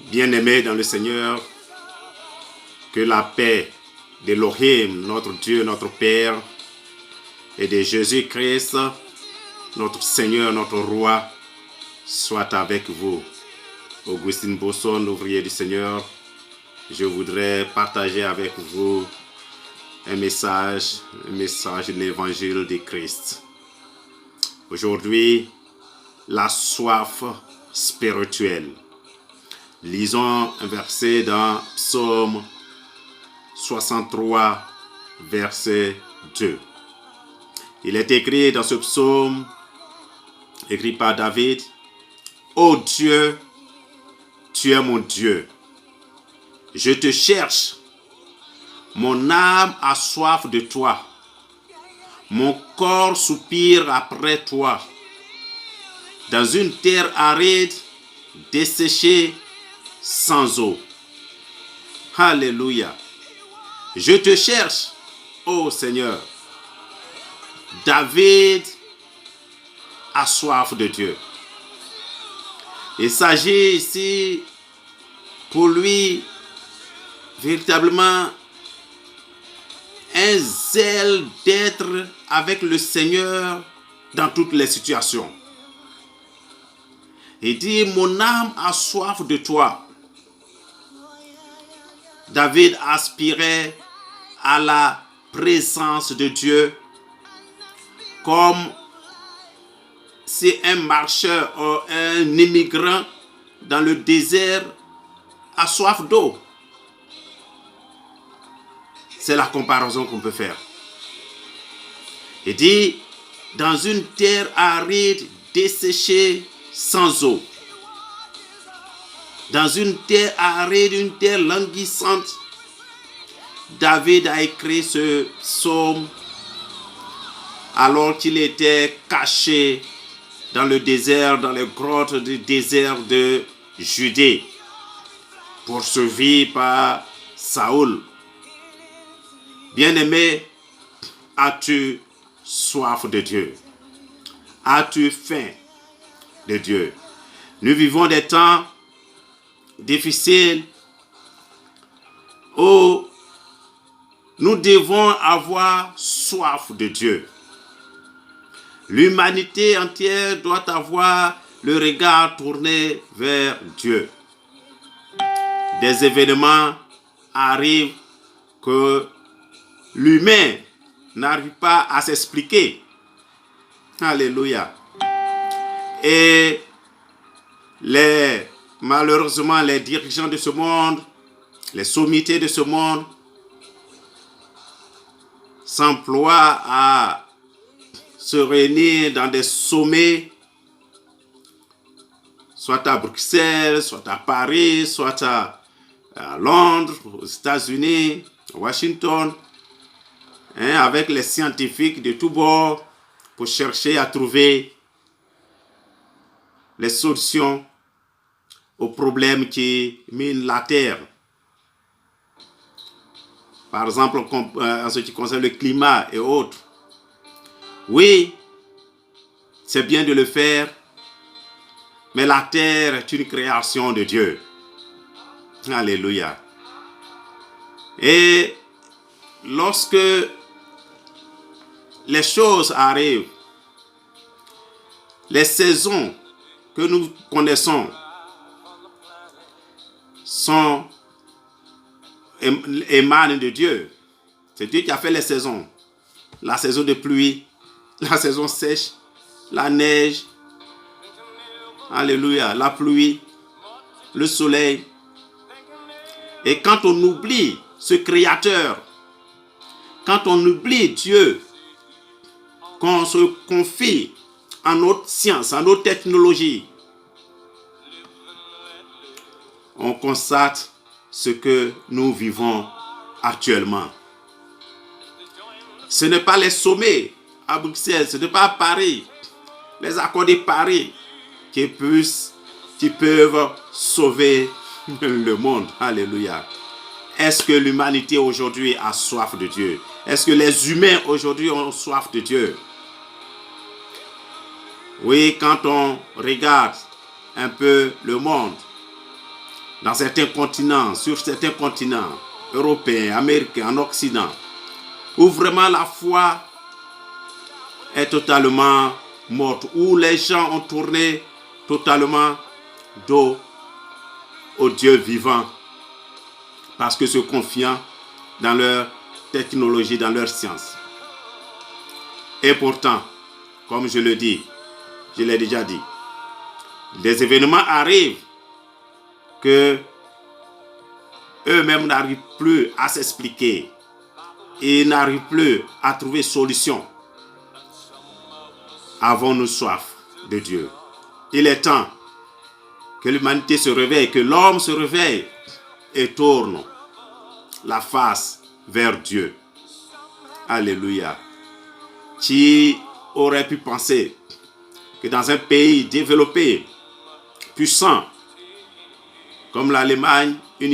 Bien-aimés dans le Seigneur, que la paix d'Elohim, notre Dieu, notre Père, et de Jésus-Christ, notre Seigneur, notre Roi, soit avec vous. Augustin Bosson, ouvrier du Seigneur, je voudrais partager avec vous un message de l'évangile de Christ. Aujourd'hui, la soif spirituelle. Lisons un verset dans Psaume 63, verset 2. Il est écrit dans ce psaume, écrit par David, « Ô Dieu, tu es mon Dieu. Je te cherche. Mon âme a soif de toi. Mon corps soupire après toi. Dans une terre aride, desséchée, sans eau. » Alléluia. Je te cherche, ô Seigneur. David a soif de Dieu. Il s'agit ici pour lui véritablement un zèle d'être avec le Seigneur dans toutes les situations. Il dit, mon âme a soif de toi. David aspirait à la présence de Dieu comme si un marcheur ou un immigrant dans le désert a soif d'eau. C'est la comparaison qu'on peut faire. Il dit, dans une terre aride, desséchée, sans eau. Dans une terre aride, une terre languissante, David a écrit ce psaume alors qu'il était caché dans le désert, dans les grottes du désert de Judée, poursuivi par Saoul. Bien-aimé, as-tu soif de Dieu? As-tu faim de Dieu? Nous vivons des temps difficiles où nous devons avoir soif de Dieu. L'humanité entière doit avoir le regard tourné vers Dieu. Des événements arrivent que l'humain n'arrive pas à s'expliquer. Alléluia. Et malheureusement, les dirigeants de ce monde, les sommités de ce monde, s'emploient à se réunir dans des sommets, soit à Bruxelles, soit à Paris, soit à Londres, aux États-Unis, à Washington, avec les scientifiques de tous bords pour chercher à trouver les solutions aux problèmes qui minent la terre. Par exemple, en ce qui concerne le climat et autres. Oui, c'est bien de le faire, mais la terre est une création de Dieu. Alléluia. Et lorsque les choses arrivent, les saisons que nous connaissons émanent de Dieu. C'est Dieu qui a fait les saisons. La saison de pluie, la saison sèche, la neige, alléluia, la pluie, le soleil. Et quand on oublie ce Créateur, quand on oublie Dieu, qu'on se confie à notre science, à notre technologie, on constate ce que nous vivons actuellement. Ce n'est pas les sommets à Bruxelles, ce n'est pas à Paris, les accords de Paris qui peuvent sauver le monde. Alléluia. Est-ce que l'humanité aujourd'hui a soif de Dieu? Est-ce que les humains aujourd'hui ont soif de Dieu? Oui, quand on regarde un peu le monde, dans certains continents, sur certains continents, européens, américains, en Occident, où vraiment la foi est totalement morte, où les gens ont tourné totalement dos au Dieu vivant, parce que se confiant dans leur technologie, dans leur science. Et pourtant, comme je le dis, je l'ai déjà dit, des événements arrivent que eux-mêmes n'arrivent plus à s'expliquer et n'arrivent plus à trouver solution. Avons-nous soif de Dieu? Il est temps que l'humanité se réveille, que l'homme se réveille et tourne la face vers Dieu. Alléluia. Qui aurait pu penser que dans un pays développé, puissant, comme l'Allemagne, une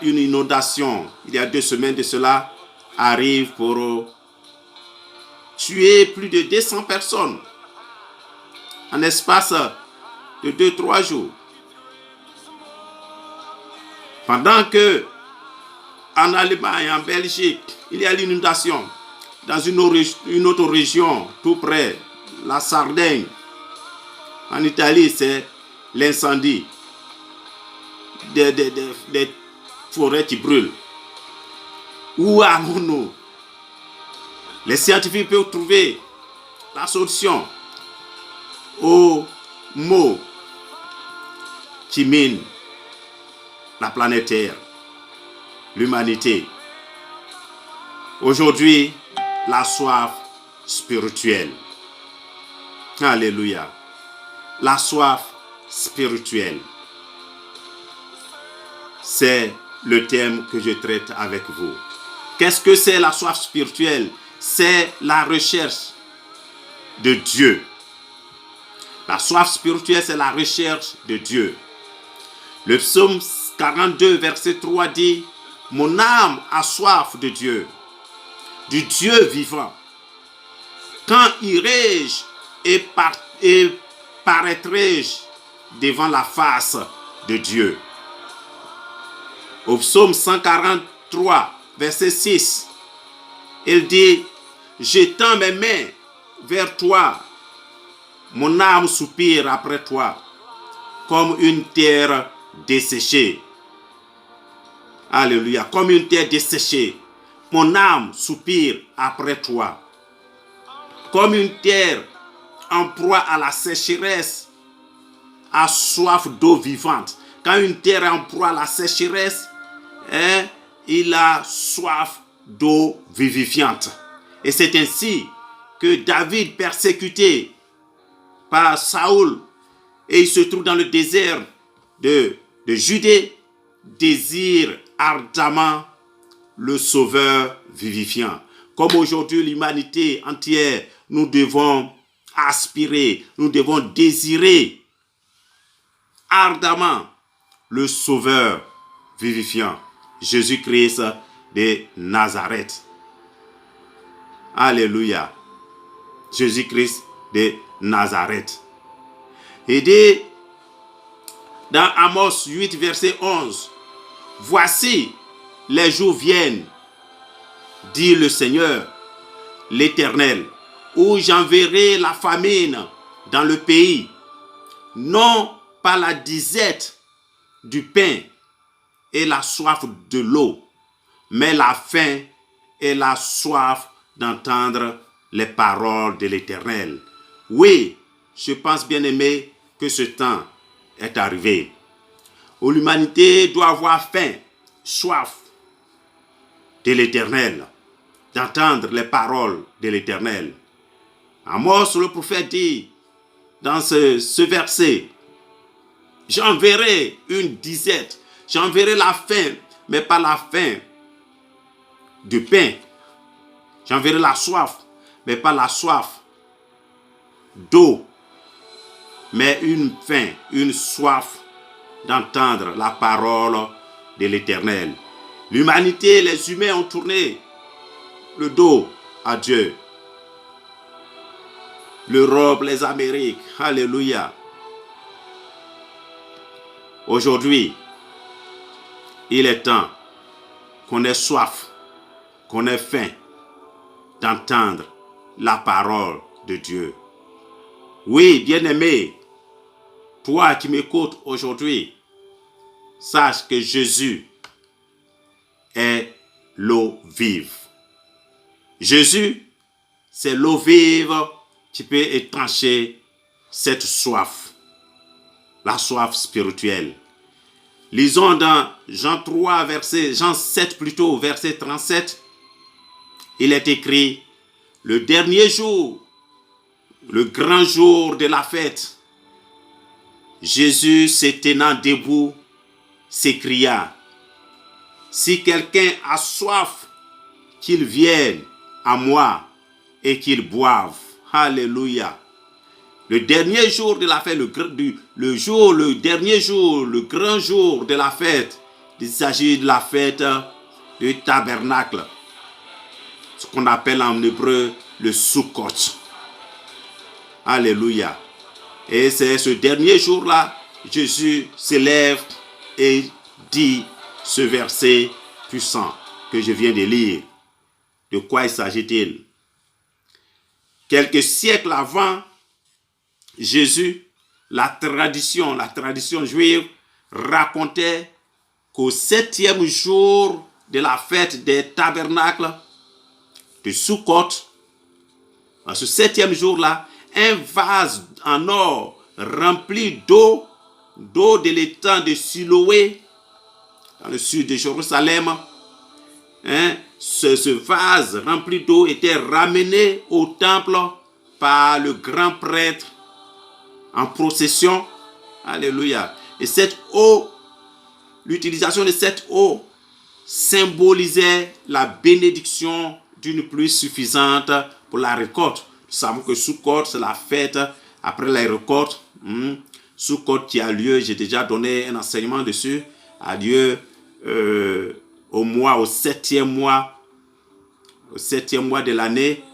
inondation, il y a 2 semaines de cela, arrive pour tuer plus de 200 personnes en espace de 2-3 jours. Pendant que en Allemagne, en Belgique, il y a l'inondation. Dans une autre région, tout près, la Sardaigne. En Italie, c'est l'incendie. Des forêts qui brûlent. Où allons-nous? Les scientifiques peuvent trouver la solution aux maux qui minent la planète Terre, l'humanité. Aujourd'hui, la soif spirituelle. Alléluia. La soif spirituelle. C'est le thème que je traite avec vous. Qu'est-ce que c'est la soif spirituelle? C'est la recherche de Dieu. La soif spirituelle, c'est la recherche de Dieu. Le psaume 42, verset 3 dit: mon âme a soif de Dieu, du Dieu vivant. Quand irai-je et paraîtrai-je devant la face de Dieu? Au psaume 143, verset 6, il dit: j'étends mes mains vers toi, mon âme soupire après toi, comme une terre desséchée. Alléluia, comme une terre desséchée, mon âme soupire après toi. Comme une terre en proie à la sécheresse, a soif d'eau vivante. Quand une terre est en proie à la sécheresse, il a soif d'eau vivifiante. Et c'est ainsi que David, persécuté par Saoul, et il se trouve dans le désert de Judée, désire ardemment le Sauveur vivifiant. Comme aujourd'hui l'humanité entière, nous devons aspirer, nous devons désirer ardemment le Sauveur vivifiant, Jésus-Christ de Nazareth. Alléluia. Jésus-Christ de Nazareth. Et dit dans Amos 8, verset 11, voici, les jours viennent, dit le Seigneur, l'Éternel, où j'enverrai la famine dans le pays, non pas la disette du pain et la soif de l'eau, mais la faim et la soif d'entendre les paroles de l'Éternel. Oui, je pense, bien aimé, que ce temps est arrivé, où l'humanité doit avoir faim, soif de l'Éternel, d'entendre les paroles de l'Éternel. Amos, le prophète, dit dans ce verset, j'enverrai une disette, j'enverrai la faim, mais pas la faim du pain. J'enverrai la soif, mais pas la soif d'eau, mais une faim, une soif d'entendre la parole de l'Éternel. L'humanité, les humains ont tourné le dos à Dieu. L'Europe, les Amériques, alléluia. Aujourd'hui, Il est temps qu'on ait soif, qu'on ait faim d'entendre la parole de Dieu. Oui, bien-aimé, toi qui m'écoutes aujourd'hui, sache que Jésus est l'eau vive. Jésus, c'est l'eau vive qui peut étancher cette soif, la soif spirituelle. Lisons dans Jean 7 plutôt, verset 37. Il est écrit, le dernier jour, le grand jour de la fête, Jésus se tenant debout, s'écria, si quelqu'un a soif, qu'il vienne à moi et qu'il boive. Alléluia. Le dernier jour de la fête, le dernier jour, le grand jour de la fête, il s'agit de la fête du tabernacle, ce qu'on appelle en hébreu le Sukkot. Alléluia. Et c'est ce dernier jour-là, Jésus s'élève et dit ce verset puissant que je viens de lire. De quoi il s'agit-il? Quelques siècles avant Jésus, la tradition juive racontait qu'au 7e jour de la fête des tabernacles de Sukkot, à ce 7e jour-là, un vase en or rempli d'eau de l'étang de Siloé, dans le sud de Jérusalem, ce vase rempli d'eau était ramené au temple par le grand prêtre en procession. Alléluia. Et cette eau, l'utilisation de cette eau symbolisait la bénédiction d'une pluie suffisante pour la récolte. Nous savons que Sukkot, c'est la fête après la récolte. Sukkot qui a lieu, j'ai déjà donné un enseignement dessus, a lieu au 7e mois de l'année,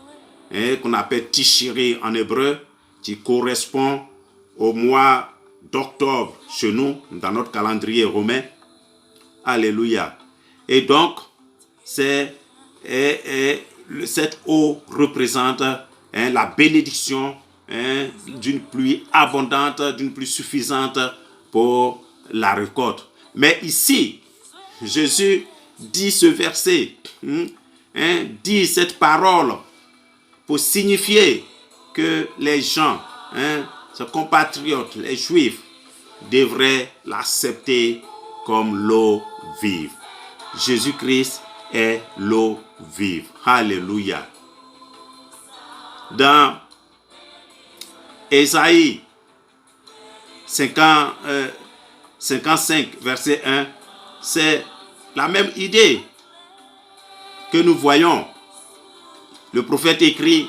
qu'on appelle Tishri en hébreu, qui correspond au mois d'octobre chez nous, dans notre calendrier romain. Alléluia. Et donc, cette eau représente la bénédiction d'une pluie abondante, d'une pluie suffisante pour la récolte. Mais ici, Jésus dit ce verset, dit cette parole pour signifier que les gens, ses compatriotes, les Juifs, devraient l'accepter comme l'eau vive. Jésus-Christ est l'eau vive. Alléluia. Dans Ésaïe 55, verset 1, c'est la même idée que nous voyons. Le prophète écrit,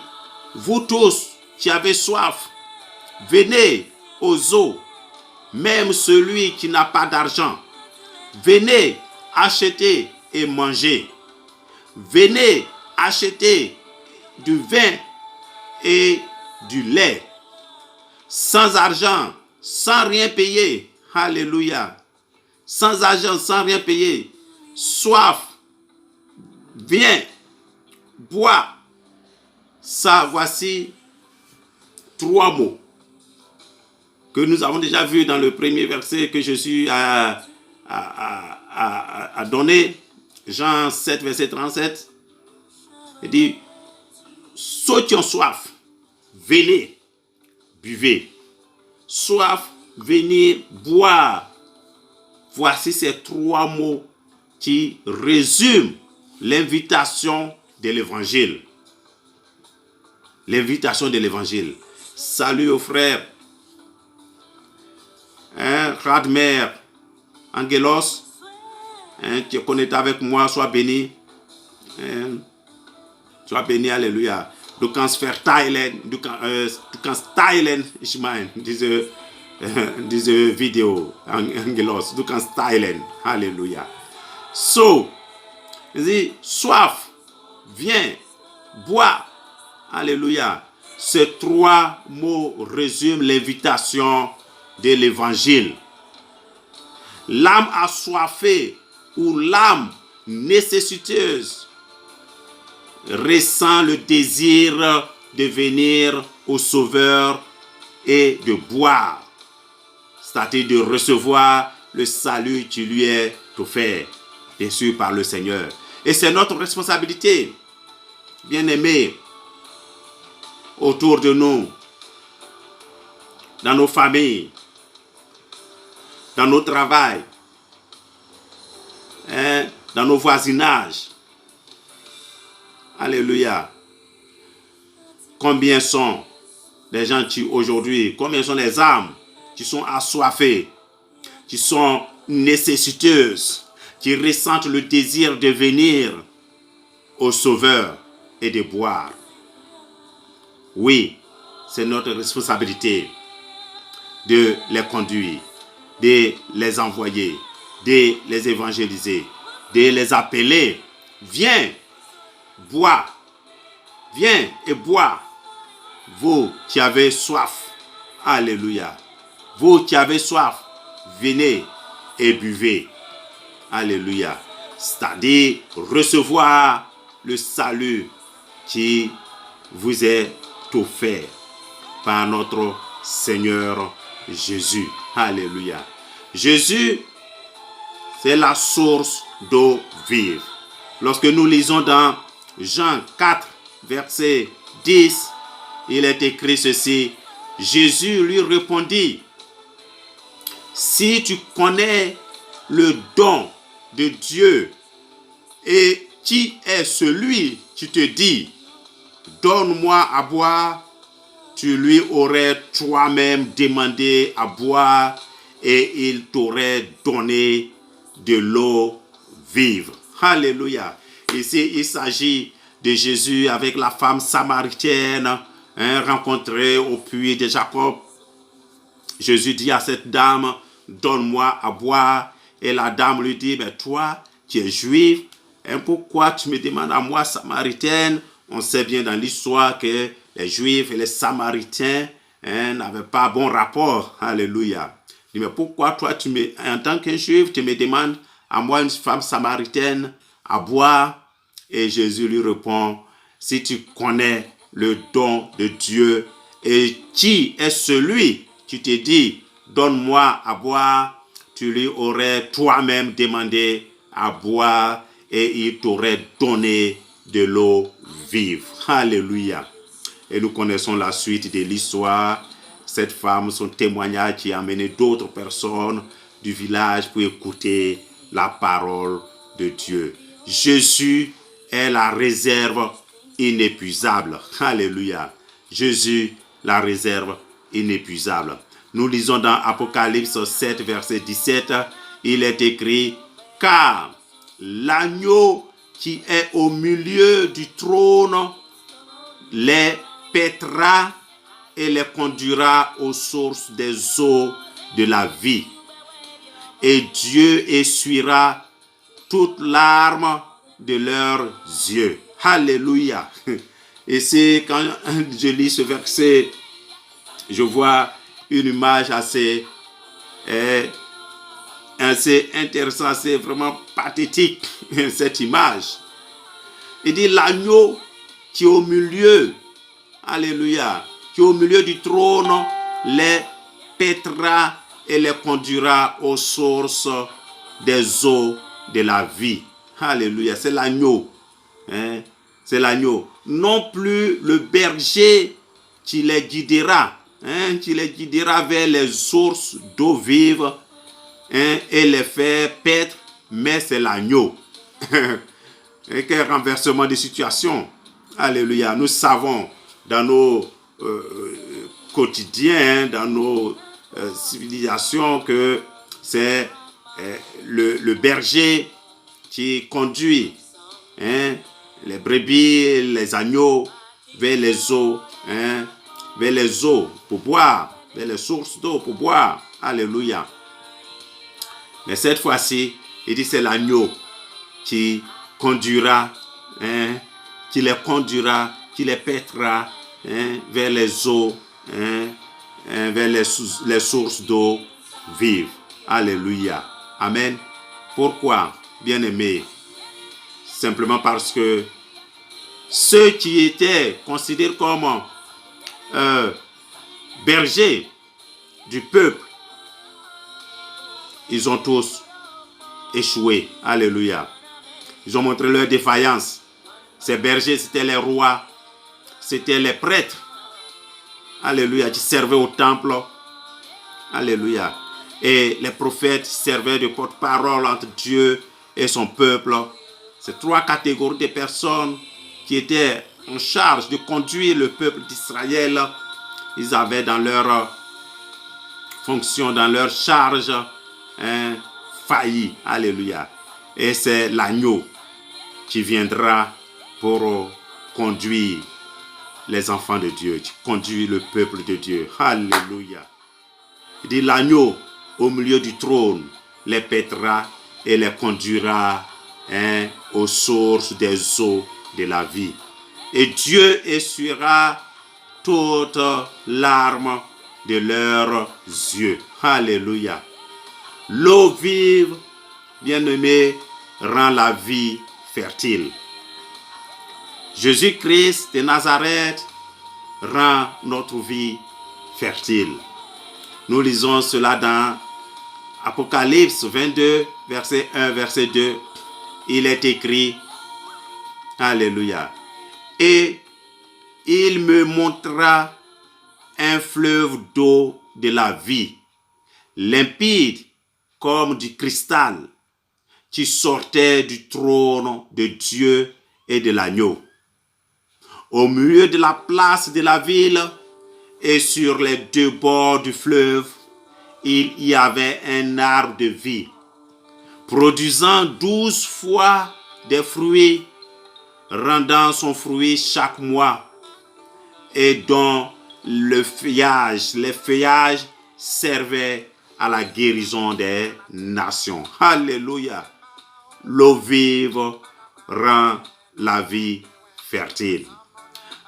vous tous qui avez soif, venez aux eaux, même celui qui n'a pas d'argent. Venez acheter et manger. Venez acheter du vin et du lait. Sans argent, sans rien payer. Alléluia. Sans argent, sans rien payer. Soif. Viens. Bois. Ça, voici 3 mots que nous avons déjà vus dans le premier verset que Jésus a donné. Jean 7, verset 37. Il dit, ceux qui ont soif, venez, buvez. Soif, venez, boire. Voici ces 3 mots qui résument l'invitation de l'évangile. L'invitation de l'évangile. Salut aux frères. Radmer, Angelos, qui est connecté avec moi, sois béni. Sois béni, alléluia. Du kannst verteilen, du kannst teilen, ich meine, diese Video, Angelos, du kannst teilen, alléluia. So, il dit, soif, viens, bois, alléluia. Ces 3 mots résument l'invitation de l'évangile. L'âme assoiffée où l'âme nécessiteuse ressent le désir de venir au Sauveur et de boire, c'est-à-dire de recevoir le salut qui lui est offert, bien sûr par le Seigneur. Et c'est notre responsabilité, bien-aimés, autour de nous, dans nos familles, dans nos travails, dans nos voisinages. Alléluia. Combien sont les gens qui aujourd'hui, combien sont les âmes qui sont assoiffées, qui sont nécessiteuses, qui ressentent le désir de venir au Sauveur et de boire. Oui, c'est notre responsabilité de les conduire, de les envoyer, de les évangéliser, de les appeler. Viens, bois, viens et bois. Vous qui avez soif, alléluia. Vous qui avez soif, venez et buvez. Alléluia. C'est-à-dire recevoir le salut qui vous est offert par notre Seigneur Jésus. Alléluia. Jésus, c'est la source d'eau vive. Lorsque nous lisons dans Jean 4, verset 10, il est écrit ceci. Jésus lui répondit, si tu connais le don de Dieu et qui est celui qui te dit, donne-moi à boire, tu lui aurais toi-même demandé à boire et il t'aurait donné de l'eau vive. Alléluia. Ici, il s'agit de Jésus avec la femme samaritaine rencontrée au puits de Jacob. Jésus dit à cette dame, donne-moi à boire. Et la dame lui dit, mais toi, tu es juif, pourquoi tu me demandes à moi, samaritaine? On sait bien dans l'histoire que les juifs et les samaritains n'avaient pas bon rapport. Alléluia. Il dit, mais pourquoi toi, en tant que juif, tu me demandes à moi, une femme samaritaine, à boire? Et Jésus lui répond, si tu connais le don de Dieu et qui est celui qui te dit, donne-moi à boire, tu lui aurais toi-même demandé à boire et il t'aurait donné de l'eau vive. Alléluia. Et nous connaissons la suite de l'histoire. Cette femme, son témoignage qui a amené d'autres personnes du village pour écouter la parole de Dieu. Jésus est la réserve inépuisable. Alléluia. Jésus, la réserve inépuisable. Nous lisons dans Apocalypse 7, verset 17, il est écrit, car l'agneau qui est au milieu du trône les paîtra et les conduira aux sources des eaux de la vie. Et Dieu essuiera toute larme de leurs yeux. Alléluia. Et c'est quand je lis ce verset, je vois une image assez intéressante, c'est vraiment pathétique, cette image. Il dit l'agneau qui est au milieu, alléluia, qui est au milieu du trône, les paîtra et les conduira aux sources des eaux de la vie. Alléluia, c'est l'agneau. C'est l'agneau. Non plus le berger qui les guidera. Qui les guidera vers les sources d'eau vive et les faire paître, mais c'est l'agneau. Et quel renversement de situation. Alléluia. Nous savons dans nos quotidiens, dans nos civilisations que c'est le berger qui conduit les brebis, les agneaux vers les eaux, vers les eaux pour boire, vers les sources d'eau pour boire. Alléluia. Mais cette fois-ci, il dit c'est l'agneau qui conduira, qui les conduira, qui les paîtra vers les eaux, vers les sources d'eau vive. Alléluia. Amen. Pourquoi? bien-aimés, simplement parce que ceux qui étaient considérés comme bergers du peuple, ils ont tous échoué. Alléluia. Ils ont montré leur défaillance. Ces bergers, c'était les rois, c'était les prêtres. Alléluia, qui servaient au temple. Alléluia. Et les prophètes servaient de porte-parole entre Dieu et son peuple. Ces trois catégories de personnes qui étaient en charge de conduire le peuple d'Israël, ils avaient dans leur fonction, dans leur charge, failli. Alléluia. Et c'est l'agneau qui viendra pour conduire les enfants de Dieu, qui conduit le peuple de Dieu. Alléluia. Il dit l'agneau au milieu du trône les paîtra et les conduira aux sources des eaux de la vie. Et Dieu essuiera toutes larmes de leurs yeux. Alléluia. L'eau vive, bien-aimée, rend la vie fertile. Jésus-Christ de Nazareth rend notre vie fertile. Nous lisons cela dans Apocalypse 22, verset 1, verset 2. Il est écrit, Alléluia. Et il me montra un fleuve d'eau de la vie, limpide comme du cristal, qui sortait du trône de Dieu et de l'agneau. Au milieu de la place de la ville et sur les deux bords du fleuve, il y avait un arbre de vie, produisant 12 fois des fruits, rendant son fruit chaque mois, et dont les feuillages servaient à la guérison des nations. Alléluia. L'eau vive rend la vie fertile.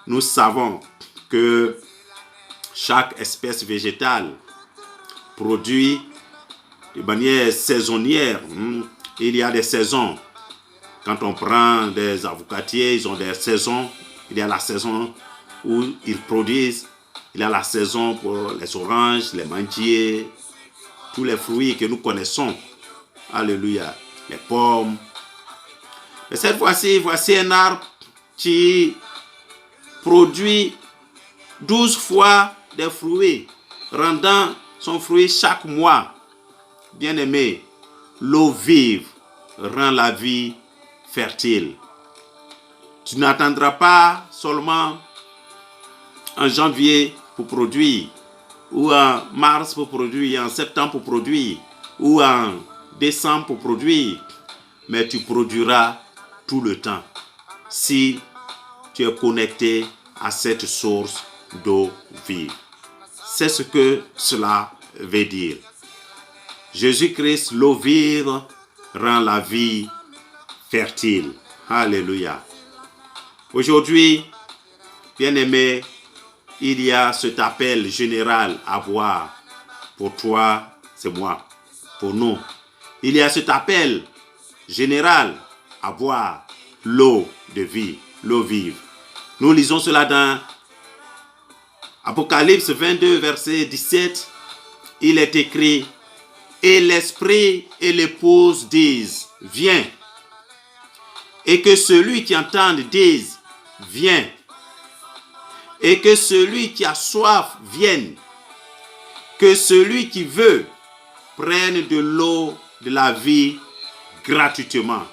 Nous savons que chaque espèce végétale produit de manière saisonnière. Il y a des saisons. Quand on prend des avocatiers, ils ont des saisons. Il y a la saison où ils produisent. Il y a la saison pour les oranges, les manguiers, tous les fruits que nous connaissons. Alléluia. Les pommes. Et cette fois-ci, voici un arbre qui produit 12 fois des fruits, rendant son fruit chaque mois. Bien-aimé, l'eau vive rend la vie fertile. Tu n'attendras pas seulement en janvier pour produire, ou en mars pour produire, en septembre pour produire, ou en décembre pour produire, mais tu produiras tout le temps si tu es connecté à cette source d'eau vive. C'est ce que cela veut dire. Jésus-Christ, l'eau vive, rend la vie fertile. Alléluia. Aujourd'hui, bien-aimé, il y a cet appel général à boire. Pour toi, c'est moi. Pour nous. Il y a cet appel général à boire l'eau de vie, l'eau vive. Nous lisons cela dans Apocalypse 22, verset 17. Il est écrit, et l'esprit et l'épouse disent, viens. Et que celui qui entend dise, viens. Et que celui qui a soif vienne. Que celui qui veut prenne de l'eau de la vie gratuitement.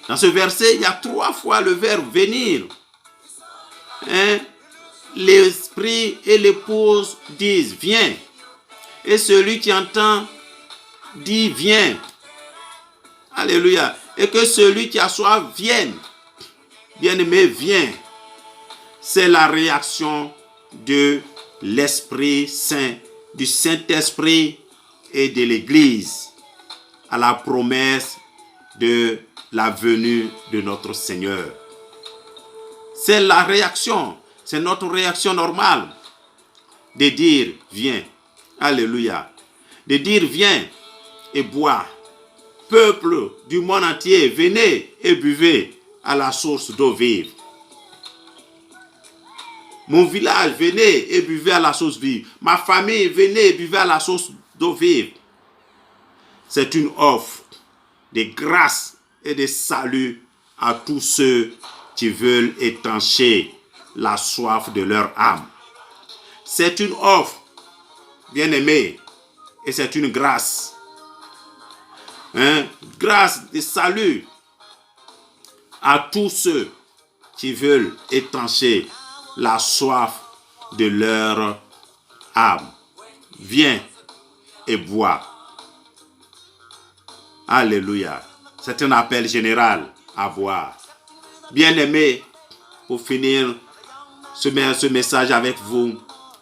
Dans ce verset, il y a 3 fois le verbe venir. L'esprit et l'épouse disent, viens. Et celui qui entend dit, viens. Alléluia. Et que celui qui a soif vienne. Bien-aimé, viens. C'est la réaction de l'Esprit Saint, du Saint-Esprit et de l'Église à la promesse de la venue de notre Seigneur. C'est la réaction, c'est notre réaction normale de dire viens. Alléluia. De dire viens et bois. peuple du monde entier, venez et buvez à la source d'eau vive. Mon village, venez et buvez à la source vive. Ma famille, venez et buvez à la source d'eau vive. C'est une offre de grâce et de salut à tous ceux qui veulent étancher la soif de leur âme. C'est une offre, bien-aimé, et c'est une grâce. Grâce de salut à tous ceux qui veulent étancher la soif de leur âme. Viens et bois. Alléluia. C'est un appel général à boire. Bien-aimés, pour finir ce message avec vous,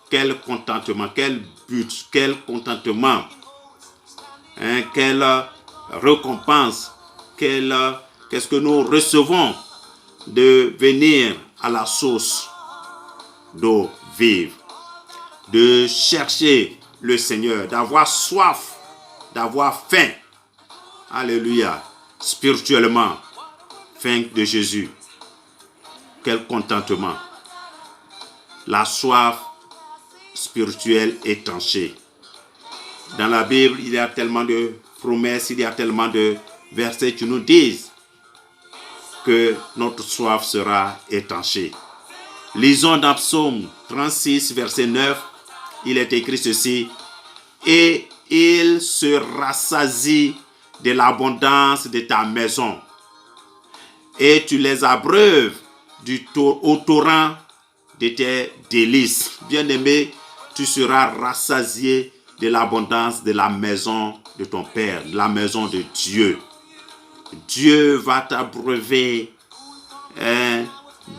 quel contentement, quel but, quel contentement, quelle récompense, qu'est-ce que nous recevons de venir à la source d'eau vive, de chercher le Seigneur, d'avoir soif, d'avoir faim. Alléluia. Spirituellement, faim de Jésus. Quel contentement. La soif spirituelle étanchée. Dans la Bible, il y a tellement de promesses, il y a tellement de versets qui nous disent que notre soif sera étanchée. Lisons dans Psaume 36, verset 9, il est écrit ceci: et il se rassasie de l'abondance de ta maison, et tu les abreuves au torrent de tes délices. Bien-aimé, tu seras rassasié de l'abondance de la maison de ton Père, de la maison de Dieu. Dieu va t'abreuver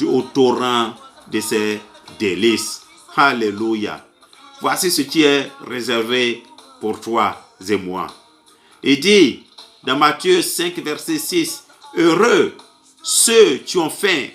au torrent de ses délices. Alléluia. Voici ce qui est réservé pour toi et moi. Il dit dans Matthieu 5, verset 6, « Heureux ceux qui ont faim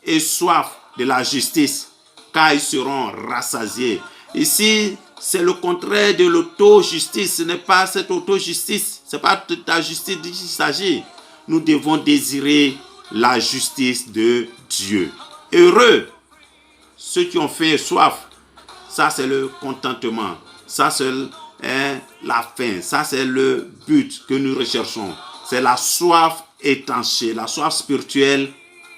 et soif de la justice, car ils seront rassasiés. » Ici, c'est le contraire de l'auto-justice. Ce n'est pas cette auto-justice. Ce n'est pas ta justice dont il s'agit. Nous devons désirer la justice de Dieu. Heureux ceux qui ont faim et soif. Ça, c'est le contentement. Ça, c'est la faim. Ça, c'est le but que nous recherchons. C'est la soif étanchée, la soif spirituelle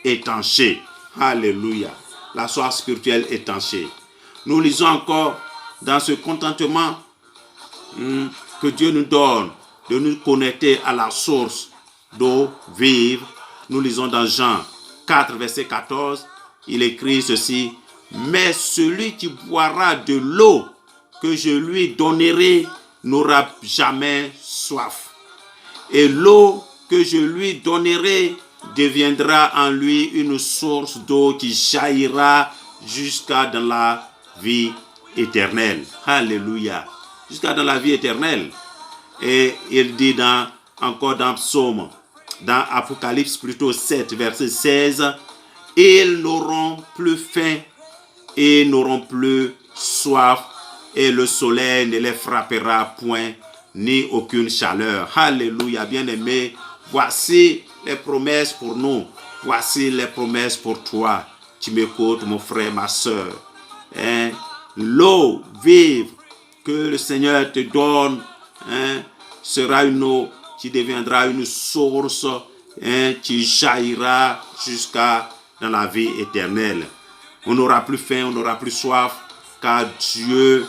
étanchée. Alléluia. La soif spirituelle étanchée. Nous lisons encore dans ce contentement que Dieu nous donne de nous connecter à la source d'eau vive. Nous lisons dans Jean 4, verset 14. Il écrit ceci: « Mais celui qui boira de l'eau que je lui donnerai n'aura jamais soif. Et l'eau que je lui donnerai deviendra en lui une source d'eau qui jaillira jusqu'à dans la vie éternelle. » Alléluia. Jusqu'à dans la vie éternelle. Et il dit encore dans Psaume, dans Apocalypse plutôt 7, verset 16, « Ils n'auront plus faim et n'auront plus soif, et le soleil ne les frappera point, ni aucune chaleur. » Alléluia, bien-aimés. Voici les promesses pour nous. Voici les promesses pour toi. Tu m'écoutes, mon frère, ma soeur. L'eau vive que le Seigneur te donne sera une eau qui deviendra une source qui jaillira jusqu'à dans la vie éternelle. On n'aura plus faim, on n'aura plus soif, car Dieu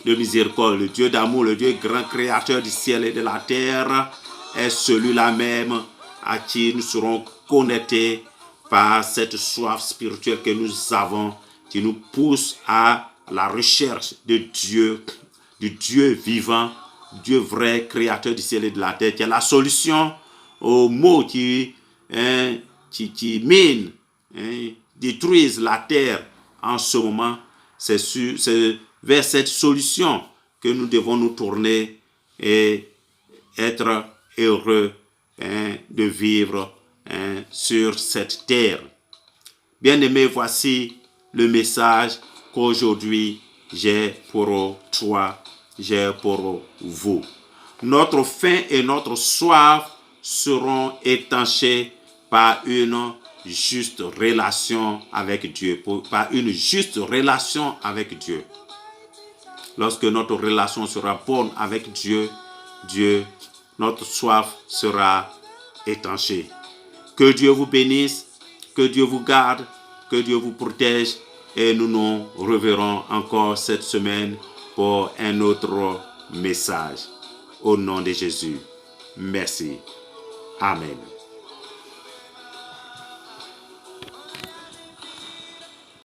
de miséricorde, le Dieu d'amour, le Dieu grand créateur du ciel et de la terre, est celui-là même à qui nous serons connectés par cette soif spirituelle que nous avons, qui nous pousse à la recherche de Dieu, du Dieu vivant, Dieu vrai, créateur du ciel et de la terre, qui est la solution aux maux qui minent, détruisent la terre en ce moment. C'est vers cette solution que nous devons nous tourner et être heureux de vivre sur cette terre. Bien-aimés, voici le message qu'aujourd'hui j'ai pour toi, j'ai pour vous. notre faim et notre soif seront étanchés par une juste relation avec Dieu, par une juste relation avec Dieu. Lorsque notre relation sera bonne avec Dieu, notre soif sera étanchée. Que Dieu vous bénisse, que Dieu vous garde, que Dieu vous protège et nous nous reverrons encore cette semaine pour un autre message. Au nom de Jésus, merci. Amen.